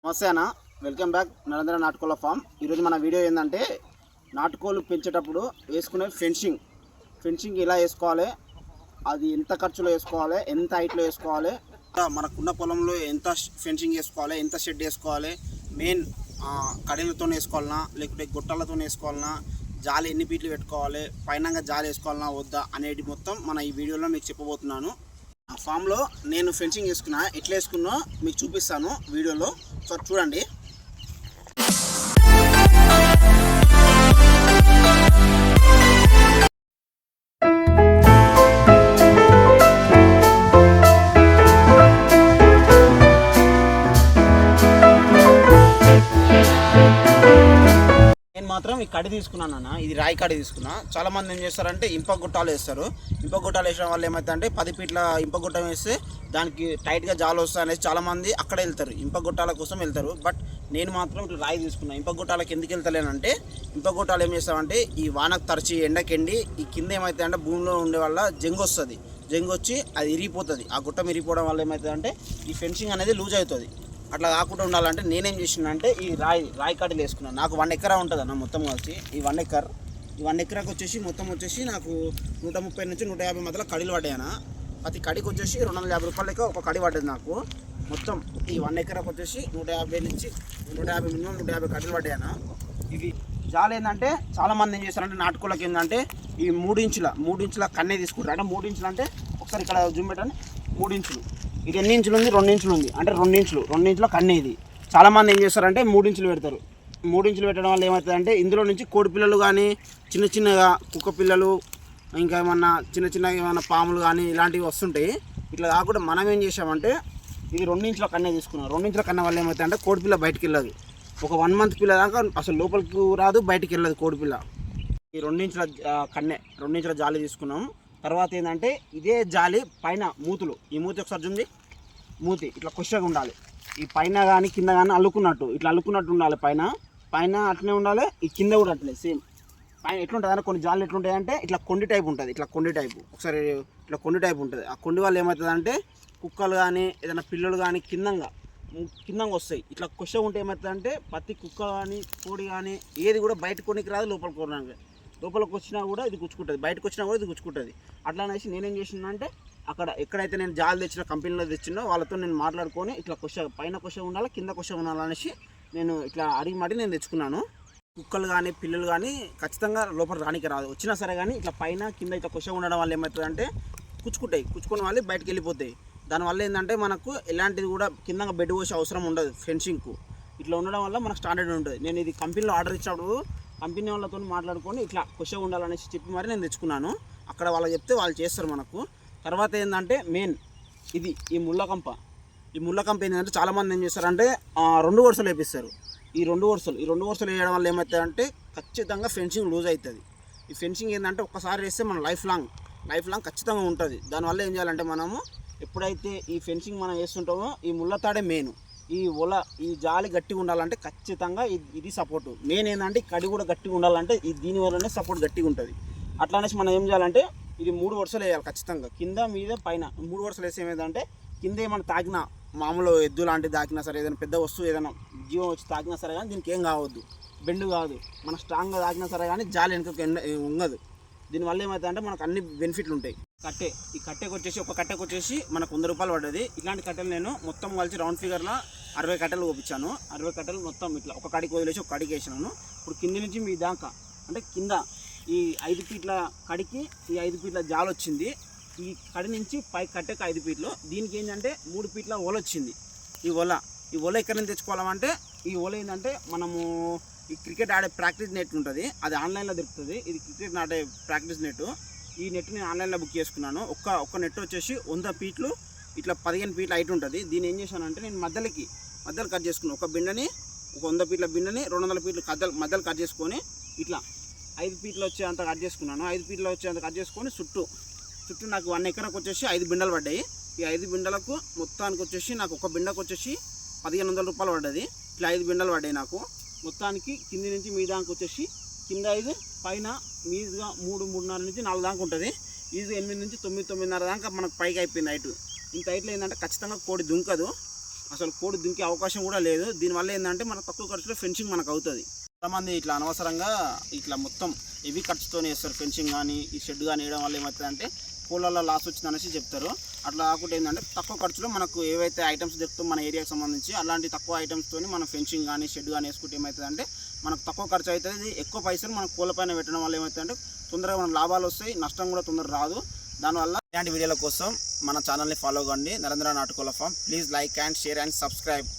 నమస్తే అన్న, welcome back Narendra నాటుకోళ్ళ form. ఈరోజు మన వీడియో ఏంటంటే నాటుకోళ్ళు పెంచేటప్పుడు వేసుకునే ఫెన్సింగ్ ఎలా వేసుకోవాలి, అది ఎంత ఖర్చులో వేసుకోవాలి, ఎంత హైట్లో వేసుకోవాలి, మనకున్న పొలంలో ఎంత ఫెన్సింగ్ వేసుకోవాలి, ఎంత షెడ్ వేసుకోవాలి, మెయిన్ కడీలతో వేసుకోవాలన్నా లేకపోతే గొట్టాలతో వేసుకోవాలన్నా, జాలి ఎన్ని ఫీట్లు పెట్టుకోవాలి, పైనంగా జాలి వేసుకోవాలన్నా వద్దా అనేది మొత్తం మన ఈ వీడియోలో మీకు చెప్పబోతున్నాను. ఆ ఫామ్లో నేను ఫెన్సింగ్ వేసుకున్నా, ఎట్లా వేసుకున్నా మీకు చూపిస్తాను వీడియోలో. సో చూడండి. మాత్రం ఈ కడి తీసుకున్నాను అన్న, ఇది రాయి కడి తీసుకున్నా. చాలా మంది ఏం చేస్తారంటే ఇంపగుట్టాలు వేస్తారు. ఇంపగుట్టాలు వేసడం వల్ల ఏమవుతుందంటే 10 ఫీట్ల ఇంపగుట్టం వేస్తే దానికి టైట్గా జాలు వస్తాయి అనేసి చాలామంది అక్కడ వెళ్తారు, ఇంపగుట్టాల కోసం వెళ్తారు. బట్ నేను మాత్రం ఇట్లా రాయి తీసుకున్నా. ఇంపగుట్టాలకు ఎందుకు వెళ్తలేనంటే, ఇంపగుట్టాలు ఏం చేస్తామంటే ఈ వానకు తరిచి ఎండకెండి ఈ కింద ఏమవుతుంది అంటే భూమిలో ఉండే వల్ల జంగు వస్తుంది. జంగు వచ్చి అది ఇరిగిపోతుంది. ఆ గుట్టం ఇరిగిపోవడం వల్ల ఏమవుతుందంటే ఈ ఫెన్సింగ్ అనేది లూజ్ అవుతుంది. అట్లా కాకుండా ఉండాలంటే నేనేం చేసినా అంటే ఈ రాయి కట్టలు వేసుకున్నాను. నాకు 1 ఎకరా ఉంటుంది అన్న మొత్తం కలిసి. ఈ 1 ఎకరాకి వచ్చేసి మొత్తం వచ్చేసి నాకు 130 నుంచి 150 మధ్యలో కడీలు పడ్డాయన్న. ప్రతి కడికి వచ్చేసి 250 రూపాయల లెక్క ఒక కడి పడ్డది నాకు. మొత్తం ఈ 1 ఎకరాకి వచ్చేసి 150 నుంచి 150 మినిమం 150 కడీలు పడ్డాయన్న. ఇవి జాలు ఏంటంటే చాలామంది ఏం చేస్తారంటే నాటుకోళ్ళకి ఏంటంటే ఈ 3 ఇంచుల కన్నే తీసుకుంటారు. అంటే 3 ఇంచులు అంటే ఒకసారి ఇక్కడ జూమ్ పెట్టండి. 3 ఇంచులు, ఇది ఎన్ని ఇంచులు ఉంది? 2 ఇంచులు ఉంది. అంటే 2 ఇంచుల కన్నే ఇది. చాలామంది ఏం చేస్తారంటే 3 ఇంచులు పెడతారు. 3 ఇంచులు పెట్టడం వల్ల ఏమవుతుందంటే ఇందులో నుంచి కోడి పిల్లలు కానీ, చిన్నగా కుక్క పిల్లలు, ఇంకా ఏమన్నా చిన్నగా ఏమన్నా పాములు కానీ ఇలాంటివి వస్తుంటాయి. ఇట్లా కాకుండా మనం ఏం చేసామంటే ఇది 2 ఇంచుల కన్నే తీసుకున్నాం. 2 ఇంచుల కన్నే వల్ల ఏమవుతుందంటే కోడి పిల్ల బయటికి వెళ్ళదు. ఒక 1 మంత్ పిల్ల దాకా అసలు లోపలికి రాదు, బయటికి వెళ్ళదు కోడి పిల్ల. ఈ 2 ఇంచుల కన్నే, 2 ఇంచుల జాలి తీసుకున్నాం. తర్వాత ఏంటంటే ఇదే జాలి పైన మూతులు, ఈ మూతి ఒకసారి చూడండి. మూతి ఇట్లా కొషగా ఉండాలి. ఈ పైన కానీ కింద కానీ ఇట్లా అల్లుకున్నట్టు ఉండాలి. పైన అట్లనే ఉండాలి, ఈ కింద కూడా అట్లే సేమ్. పైన ఎట్లుంటుంది అంటే కొన్ని జాలు ఎట్లుంటాయి అంటే ఇట్లా కొండి టైప్ ఉంటుంది. ఇట్లా కొండి టైపు ఒకసారి ఇట్లా కొండి టైపు ఉంటుంది. ఆ కొండి వల్ల ఏమవుతుంది అంటే కుక్కలు కానీ ఏదైనా పిల్లలు కానీ కిందంగా వస్తాయి. ఇట్లా కొషగా ఉంటే ఏమవుతుంది అంటే ప్రతి కుక్క కానీ కోడి కానీ ఏది కూడా బయట కొనికి రాదు, లోపలికి వచ్చినా కూడా ఇది గుచ్చుకుంటుంది, బయటకు వచ్చినా కూడా ఇది గుచ్చుకుంటుంది. అట్లా అనేసి నేనేం చేసినా అంటే అక్కడ ఎక్కడైతే నేను జాలు తెచ్చిన కంపెనీలో తెచ్చినో వాళ్ళతో నేను మాట్లాడుకొని ఇట్లా పైన కొష ఉండాలి, కింద కొష ఉండాలనేసి నేను ఇట్లా అడిగి నేను తెచ్చుకున్నాను. కుక్కలు కానీ పిల్లలు కానీ ఖచ్చితంగా లోపల రానికి రాదు. వచ్చినా సరే కానీ ఇట్లా పైన కింద ఇట్లా కొష ఉండడం వల్ల ఏమవుతుందంటే కుచ్చుకుని వాళ్ళు బయటకు వెళ్ళిపోతాయి. దానివల్ల ఏంటంటే మనకు ఎలాంటిది కూడా కింద బెడ్ పోసే అవసరం ఉండదు. ఫెన్సింగ్కు ఇట్లా ఉండడం వల్ల మనకు స్టాండర్డ్ ఉంటుంది. నేను ఇది కంపెనీలో ఆర్డర్ ఇచ్చినప్పుడు కంపెనీ వాళ్ళతో మాట్లాడుకొని ఇట్లా కొష ఉండాలనేసి చెప్పి మరి నేను తెచ్చుకున్నాను. అక్కడ వాళ్ళకి చెప్తే వాళ్ళు చేస్తారు మనకు. తర్వాత ఏంటంటే మెయిన్ ఇది ఈ ముళ్ళకంప ఏంటంటే చాలామంది ఏం చేస్తారంటే 2 వరుసలు వేపిస్తారు. ఈ 2 వరుసలు వేయడం వల్ల ఏమవుతుందంటే ఖచ్చితంగా ఫెన్సింగ్ లూజ్ అవుతుంది. ఈ ఫెన్సింగ్ ఏంటంటే ఒక్కసారి వేస్తే మనం లైఫ్ లాంగ్ ఖచ్చితంగా ఉంటుంది. దానివల్ల ఏం చేయాలంటే మనము ఎప్పుడైతే ఈ ఫెన్సింగ్ మనం వేస్తుంటామో ఈ ముళ్ళతాడే మెయిన్, ఈ జాలి గట్టిగా ఉండాలంటే ఖచ్చితంగా ఇది సపోర్టు మెయిన్. ఏంటంటే కడి కూడా గట్టిగా ఉండాలంటే దీనివల్లనే సపోర్ట్ గట్టిగా ఉంటుంది. అట్లా అనేసి మనం ఏం చేయాలంటే ఇది 3 వరుసలు వేయాలి ఖచ్చితంగా, కింద మీద పైన 3 వరుసలు వేసి ఏమైందంటే కింద ఏమైనా తాకినా, మామూలు ఎద్దు లాంటివి తాకినా సరే, ఏదైనా పెద్ద వస్తువు ఏదైనా జీవం వచ్చి తాకినా సరే కానీ దీనికి ఏం కావద్దు, బెండు కాదు. మన స్ట్రాంగ్గా తాకినా సరే కానీ జాలి వెనుకకు ఉండదు. దీనివల్ల ఏమవుతుందంటే మనకు అన్ని బెనిఫిట్లు ఉంటాయి. ఈ కట్టెకి వచ్చేసి మనకు 100 రూపాయలు పడ్డది. ఇలాంటి కట్టెలు నేను మొత్తం కలిసి రౌండ్ ఫిగర్లో 60 కట్టెలు పంపించాను. 60 కట్టెలు మొత్తం ఇట్లా ఒక కడికి వదిలేసి ఒక కడికి వేసినాను. ఇప్పుడు కింది నుంచి మీ దాకా అంటే కింద ఈ 5 ఫీట్ల కడికి ఈ 5 ఫీట్ల జాలు వచ్చింది. ఈ కడి నుంచి పై కట్టెకి 5 ఫీట్లు. దీనికి ఏంటంటే 3 ఫీట్ల ఓల వచ్చింది. ఈ ఓల ఎక్కడి నుంచి తెచ్చుకోవాలంటే ఈ ఓల ఏంటంటే మనము ఈ క్రికెట్ ఆడే ప్రాక్టీస్ నెట్ ఉంటుంది, అది ఆన్లైన్లో దొరుకుతుంది. ఇది క్రికెట్ ఆడే ప్రాక్టీస్ నెట్. ఈ నెట్ నేను ఆన్లైన్లో బుక్ చేసుకున్నాను. ఒక్క నెట్ వచ్చేసి 100 ఫీట్లు ఇట్లా 15 ఫీట్ల హైట్ ఉంటుంది. దీన్ని ఏం చేశానంటే నేను మధ్యలో కట్ చేసుకున్నాను. ఒక 100 ఫీట్ల బిండని 200 ఫీట్లు మధ్యలో కట్ చేసుకొని ఇట్లా 5 ఫీట్లు వచ్చేంత కట్ చేసుకున్నాను. 5 ఫీట్లు వచ్చేంత కట్ చేసుకొని చుట్టూ నాకు 1 ఎకరాకు వచ్చేసి 5 బిండలు పడ్డాయి. ఈ 5 బిండలకు మొత్తానికి వచ్చేసి నాకు ఒక బిండకు వచ్చేసి 1500 రూపాయలు పడ్డది. ఇట్లా 5 బిండలు పడ్డాయి నాకు మొత్తానికి. కింది నుంచి మీ దానికి వచ్చేసి కింద 5, పైన మీదుగా 3.5 నుంచి 4 దాకా ఉంటుంది. ఇది 8 నుంచి 9, 9.5 దాకా మనకు పైకి అయిపోయింది హైట్. ఇంత హైట్లో ఏంటంటే ఖచ్చితంగా కోడి దుంకదు. అసలు కోడి దుంకే అవకాశం కూడా లేదు. దీనివల్ల ఏంటంటే మనకు తక్కువ ఖర్చులో ఫెన్సింగ్ మనకు అవుతుంది. చాలామంది ఇట్లా అనవసరంగా ఇట్లా మొత్తం హెవీ ఖర్చుతోనే వేస్తారు ఫెన్సింగ్ కానీ ఈ షెడ్ కానీ వేయడం వల్ల ఏమవుతుందంటే కోళ్ళల్లో లాస్ వచ్చిందనేసి చెప్తారు. అట్లా కాకుండా ఏంటంటే తక్కువ ఖర్చులో మనకు ఏవైతే ఐటమ్స్ దొరుకుతాయో మన ఏరియాకి సంబంధించి అలాంటి తక్కువ ఐటమ్స్తో మనం ఫెన్సింగ్ కానీ షెడ్ కానీ వేసుకుంటే ఏమవుతుందంటే మనకు తక్కువ ఖర్చు అవుతుంది. ఎక్కువ పైసలు మన కోళ్ళ పైన పెట్టడం వల్ల ఏమవుతుందంటే తొందరగా మనం లాభాలు వస్తాయి, నష్టం కూడా తొందరగా రాదు. దానివల్ల ఇలాంటి వీడియోల కోసం మన ఛానల్ని ఫాలో కండి, నరేంద్ర నాటుకోళ్ల farm. Please like and share and subscribe.